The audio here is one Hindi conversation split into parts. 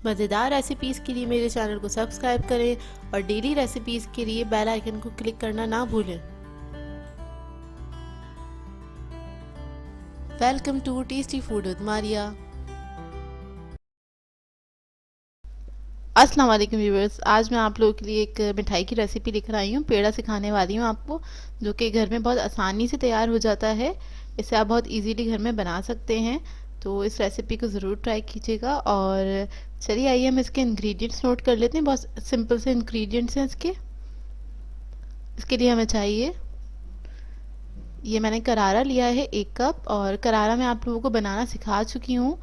मज़ेदार रेसिपीज़ के लिए मेरे चैनल को सब्सक्राइब करें और डेली रेसिपीज़ के लिए बेल आइकन को क्लिक करना ना भूलें। Welcome to tasty food with Maria. अस्सलाम वालेकुम व्यूअर्स, आज मैं आप लोगों के लिए एक मिठाई की रेसिपी लेकर आई हूँ। पेड़ा सिखाने वाली हूँ आपको, जो कि घर में बहुत आसानी से तैयार हो जाता है। इसे आप बहुत इजीली घर में बना सकते हैं, तो इस रेसिपी को ज़रूर ट्राई कीजिएगा। और चलिए आइए हम इसके इंग्रेडिएंट्स नोट कर लेते हैं। बहुत सिंपल से इंग्रेडिएंट्स हैं इसके। इसके लिए हमें चाहिए, ये मैंने करारा लिया है 1 कप, और करारा मैं आप लोगों को बनाना सिखा चुकी हूँ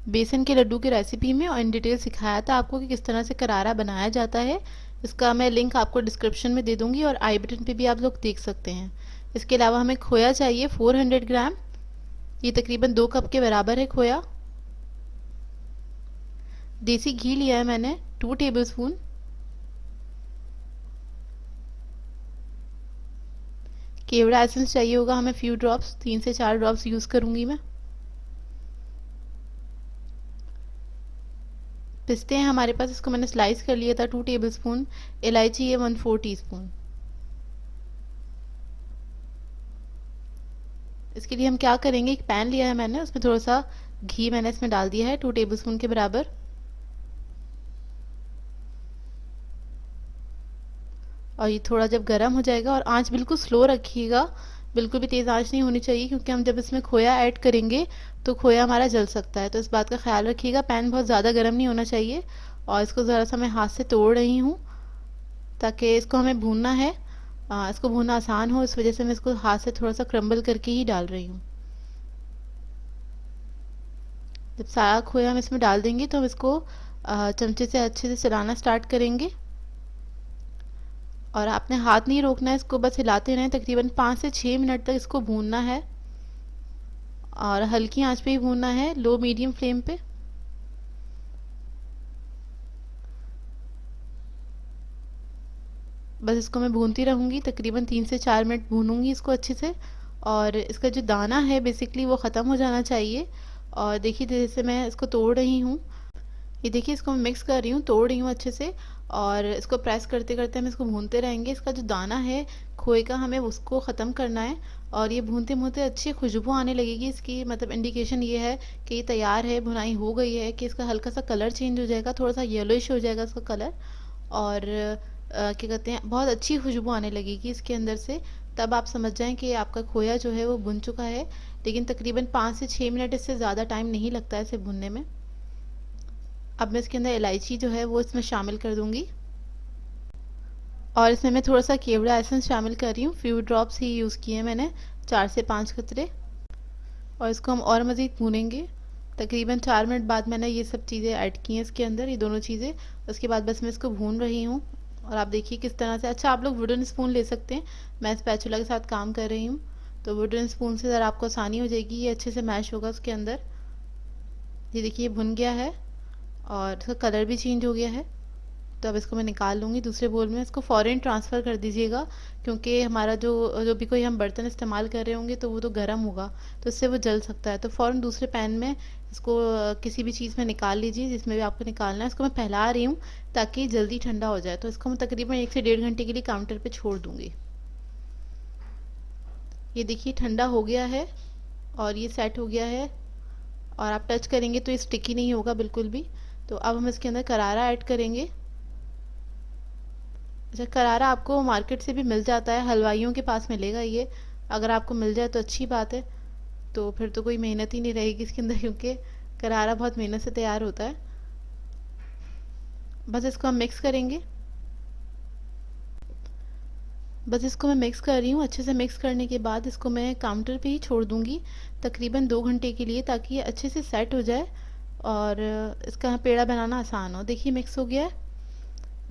बेसन के लड्डू की रेसिपी में, और इन डिटेल सिखाया था आपको कि किस तरह से करारा बनाया जाता है। इसका मैं लिंक आपको डिस्क्रिप्शन में दे दूंगी और आई बटन पे भी आप लोग देख सकते हैं। इसके अलावा हमें खोया चाहिए 400 ग्राम, ये तकरीबन 2 कप के बराबर है खोया। देसी घी लिया है मैंने 2 टेबल स्पून। केवड़ा एसेंस चाहिए होगा हमें फ्यू ड्रॉप्स, 3 से 4 ड्रॉप्स यूज़ करूंगी मैं। पिस्ते हैं हमारे पास, इसको मैंने स्लाइस कर लिया था 2 टेबल स्पून। इलायची है 1/4 टीस्पून। इसके लिए हम क्या करेंगे, एक पैन लिया है मैंने, उसमें थोड़ा सा घी मैंने इसमें डाल दिया है 2 टेबल स्पून के बराबर। और ये थोड़ा जब गर्म हो जाएगा, और आंच बिल्कुल स्लो रखिएगा, बिल्कुल भी तेज़ आंच नहीं होनी चाहिए, क्योंकि हम जब इसमें खोया ऐड करेंगे तो खोया हमारा जल सकता है, तो इस बात का ख्याल रखिएगा। पैन बहुत ज़्यादा गर्म नहीं होना चाहिए। और इसको ज़रा सा मैं हाथ से तोड़ रही हूँ, ताकि इसको हमें भूनना है। इसको भूनना आसान हो, इस वजह से मैं इसको हाथ से थोड़ा सा क्रम्बल करके ही डाल रही हूँ। जब सारा खोया हम इसमें डाल देंगे तो हम इसको चमचे से अच्छे से चलाना स्टार्ट करेंगे। और आपने हाथ नहीं रोकना है, इसको बस हिलाते रहें। तकरीबन 5 से 6 मिनट तक इसको भूनना है, और हल्की आंच पे ही भूनना है, लो मीडियम फ्लेम पे। बस इसको मैं भूनती रहूँगी, तकरीबन 3 से 4 मिनट भूनूंगी इसको अच्छे से। और इसका जो दाना है बेसिकली वो ख़त्म हो जाना चाहिए। और देखिए जैसे मैं इसको तोड़ रही हूँ, ये देखिए इसको मैं मिक्स कर रही हूँ, तोड़ रही हूँ अच्छे से। और इसको प्रेस करते करते हम इसको भूनते रहेंगे। इसका जो दाना है खोए का, हमें उसको ख़त्म करना है। और ये भूनते भूनते अच्छी खुशबू आने लगेगी इसकी, मतलब इंडिकेशन ये है कि ये तैयार है, भुनाई हो गई है, कि इसका हल्का सा कलर चेंज हो जाएगा, थोड़ा सा येलोइश हो जाएगा इसका कलर। और क्या कहते हैं, बहुत अच्छी खुशबू आने लगेगी इसके अंदर से। तब आप समझ जाएं कि आपका खोया जो है वो भुन चुका है। लेकिन तकरीबन 5 से 6 मिनट, इससे ज़्यादा टाइम नहीं लगता है इसे भुनने में। अब मैं इसके अंदर इलायची जो है वो इसमें शामिल कर दूंगी, और इसमें मैं थोड़ा सा केवड़ा एसेंस शामिल कर रही हूँ। फ्यू ड्रॉप्स ही यूज़ किए हैं मैंने, 4 से 5 कतरे। और इसको हम और मज़ीद भूनेंगे। तकरीबन 4 मिनट बाद मैंने ये सब चीज़ें ऐड की हैं इसके अंदर, ये दोनों चीज़ें। उसके बाद बस मैं इसको भून रही हूँ। और आप देखिए किस तरह से। अच्छा, आप लोग वुडन स्पून ले सकते हैं, मैं स्पैचुला के साथ काम कर रही हूँ, तो वुडन स्पून से ज़रा आपको आसानी हो जाएगी, ये अच्छे से मैश होगा उसके अंदर। ये देखिए भुन गया है, और इसका कलर भी चेंज हो गया है। तो अब इसको मैं निकाल लूँगी दूसरे बोल में। इसको फ़ौरन ट्रांसफ़र कर दीजिएगा, क्योंकि हमारा जो जो भी कोई हम बर्तन इस्तेमाल कर रहे होंगे तो वो तो गर्म होगा, तो इससे वो जल सकता है। तो फ़ौरन दूसरे पैन में इसको किसी भी चीज़ में निकाल लीजिए, जिसमें भी आपको निकालना है। इसको मैं फैला रही हूँ ताकि जल्दी ठंडा हो जाए। तो इसको मैं तकरीबन 1 से 1.5 घंटे के लिए काउंटर पर छोड़ दूँगी। ये देखिए ठंडा हो गया है, और ये सेट हो गया है। और आप टच करेंगे तो ये स्टिकी नहीं होगा बिल्कुल भी। तो अब हम इसके अंदर करारा ऐड करेंगे। अच्छा, करारा आपको मार्केट से भी मिल जाता है, हलवाइयों के पास मिलेगा ये। अगर आपको मिल जाए तो अच्छी बात है, तो फिर तो कोई मेहनत ही नहीं रहेगी इसके अंदर, क्योंकि करारा बहुत मेहनत से तैयार होता है। बस इसको हम मिक्स करेंगे। बस इसको मैं मिक्स कर रही हूँ। अच्छे से मिक्स करने के बाद इसको मैं काउंटर पे ही छोड़ दूँगी तकरीबन 2 घंटे के लिए, ताकि ये अच्छे से सेट हो जाए और इसका पेड़ा बनाना आसान हो। देखिए मिक्स हो गया है,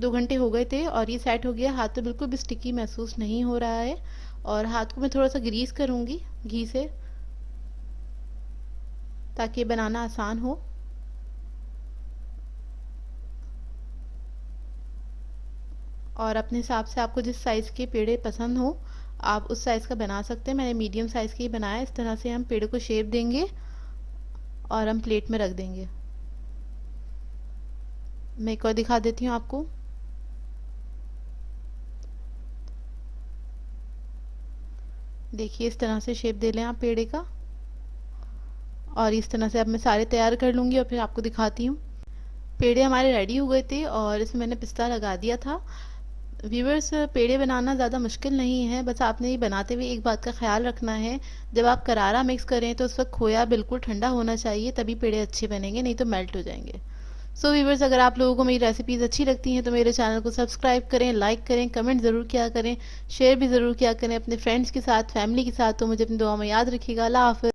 2 घंटे हो गए थे और ये सेट हो गया। हाथ तो बिल्कुल भी स्टिकी महसूस नहीं हो रहा है। और हाथ को मैं थोड़ा सा ग्रीस करूँगी घी से, ताकि ये बनाना आसान हो। और अपने हिसाब से आपको जिस साइज़ के पेड़े पसंद हो, आप उस साइज़ का बना सकते हैं। मैंने मीडियम साइज़ की ही बनाया। इस तरह से हम पेड़े को शेप देंगे और हम प्लेट में रख देंगे। मैं एक और दिखा देती हूँ आपको। देखिए इस तरह से शेप दे लें आप पेड़े का, और इस तरह से अब मैं सारे तैयार कर लूँगी और फिर आपको दिखाती हूँ। पेड़े हमारे रेडी हो गए थे और इसमें मैंने पिस्ता लगा दिया था। व्यूवर्स, पेड़े बनाना ज़्यादा मुश्किल नहीं है, बस आपने ये बनाते हुए एक बात का ख्याल रखना है, जब आप करारा मिक्स करें तो उस वक्त खोया बिल्कुल ठंडा होना चाहिए, तभी पेड़े अच्छे बनेंगे, नहीं तो मेल्ट हो जाएंगे। सो व्यूवर्स, अगर आप लोगों को मेरी रेसिपीज़ अच्छी लगती हैं तो मेरे चैनल को सब्सक्राइब करें, लाइक करें, कमेंट ज़रूर किया करें, शेयर भी ज़रूर किया करें अपने फ्रेंड्स के साथ, फैमिली के साथ। तो मुझे अपनी दुआ में याद रखिएगा। अल्लाह हाफ़िज़।